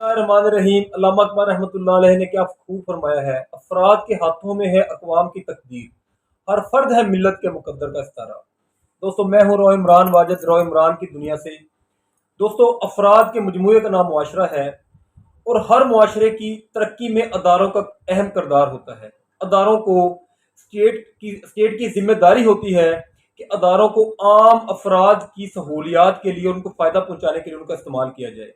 रहमान रहीम। अल्लामा अकबर रहमतुल्लाह अलैह ने क्या खूब फरमाया है, अफराद के हाथों में है अक़वाम की तकदीर, हर फर्द है मिल्लत के मुकद्दर का सितारा। दोस्तों, मैं हूँ रॉ इमरान वाजिद, रॉ इमरान की दुनिया से। दोस्तों, अफराद के मजमूए का नाम मुआशरा है और हर मुआशरे की तरक्की में अदारों का अहम किरदार होता है। अदारों को स्टेट की जिम्मेदारी होती है कि अदारों को आम अफराद की सहूलियात के लिए, उनको फ़ायदा पहुँचाने के लिए उनका इस्तेमाल किया जाए।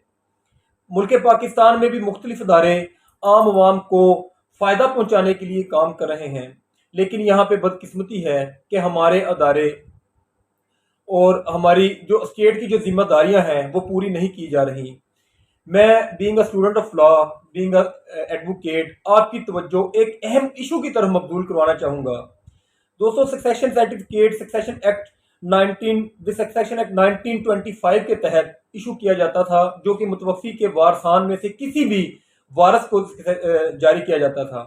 मुल्क पाकिस्तान में भी मुख्तलिफ अदारे आम आवाम को फ़ायदा पहुँचाने के लिए काम कर रहे हैं, लेकिन यहाँ पे बदकिस्मती है कि हमारे अदारे और हमारी जो स्टेट की जो जिम्मेदारियाँ हैं वो पूरी नहीं की जा रही। मैं being a student of law, being a advocate, आपकी तवज्जो एक अहम इशू की तरफ मबजूल करवाना चाहूँगा। दोस्तों, सक्सेशन सर्टिफिकेट सक्सेशन एक्ट 1925 के तहत इशू किया जाता था, जो कि मुतवफ़ी के वारसान में से किसी भी वारस को जारी किया जाता था।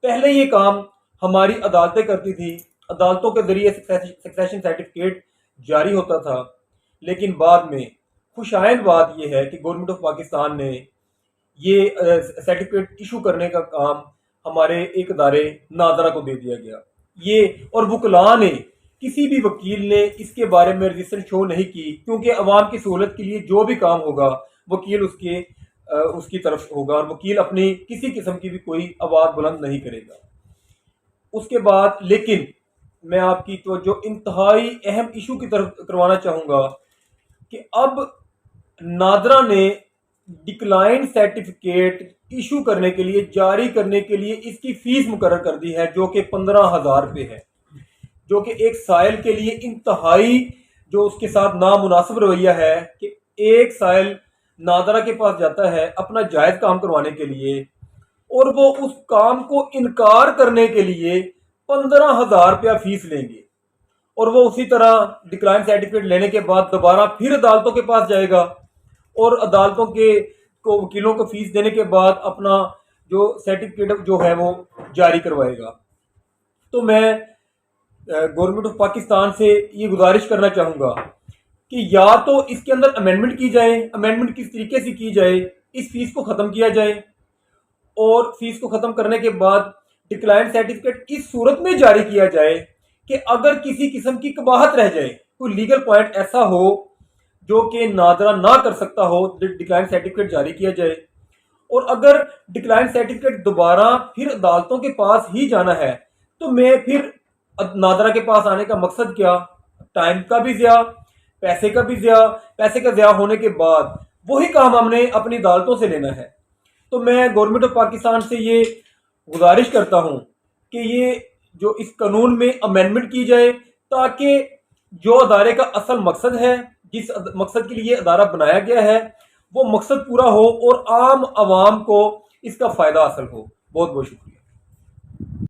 पहले ये काम हमारी अदालतें करती थी, अदालतों के ज़रिए सक्सेशन सर्टिफिकेट जारी होता था। लेकिन बाद में खुशाइंद बात यह है कि गवर्नमेंट ऑफ पाकिस्तान ने ये सर्टिफिकेट इशू करने का काम हमारे एक अदारे नादरा को दे दिया गया। ये और वकला ने, किसी भी वकील ने इसके बारे में रजिस्ट्रेशन शो नहीं की, क्योंकि अवाम की सहूलत के लिए जो भी काम होगा वकील उसकी तरफ होगा और वकील अपनी किसी किस्म की भी कोई आवाज़ बुलंद नहीं करेगा। उसके बाद लेकिन मैं आपकी तो जो इंतहाई अहम इशू की तरफ करवाना चाहूँगा कि अब नादरा ने डिक्लाइन सर्टिफिकेट इशू करने के लिए, जारी करने के लिए इसकी फ़ीस मुकर्रर कर दी है, जो कि 15,000 रुपये है, जो कि एक साइल के लिए इंतहाई जो उसके साथ नामुनासिब रवैया है कि एक साइल नादरा के पास जाता है अपना जायज़ काम करवाने के लिए और वो उस काम को इनकार करने के लिए 15,000 रुपया फीस लेंगे, और वो उसी तरह डिक्लाइन सर्टिफिकेट लेने के बाद दोबारा फिर अदालतों के पास जाएगा और अदालतों के वकीलों को फीस देने के बाद अपना जो सर्टिफिकेट जो है वो जारी करवाएगा। तो मैं गवर्नमेंट ऑफ पाकिस्तान से ये गुजारिश करना चाहूँगा कि या तो इसके अंदर अमेंडमेंट की जाए, अमेंडमेंट किस तरीके से की जाए, इस फीस को ख़त्म किया जाए और फीस को ख़त्म करने के बाद डिक्लाइन सर्टिफिकेट इस सूरत में जारी किया जाए कि अगर किसी किस्म की कबाहत रह जाए, कोई लीगल पॉइंट ऐसा हो जो कि नादरा ना कर सकता हो, डिक्लाइन सर्टिफिकेट जारी किया जाए। और अगर डिक्लाइन सर्टिफिकेट दोबारा फिर अदालतों के पास ही जाना है तो मैं फिर नादरा के पास आने का मकसद क्या, टाइम का भी ज़िया, पैसे का भी ज़िया, पैसे का ज़िया होने के बाद वही काम हमने अपनी अदालतों से लेना है। तो मैं गवर्नमेंट ऑफ पाकिस्तान से ये गुजारिश करता हूँ कि ये जो इस कानून में अमेंडमेंट की जाए, ताकि जो अदारे का असल मकसद है, जिस मकसद के लिए अदारा बनाया गया है, वो मकसद पूरा हो और आम आवाम को इसका फ़ायदा हासिल हो। बहुत बहुत शुक्रिया।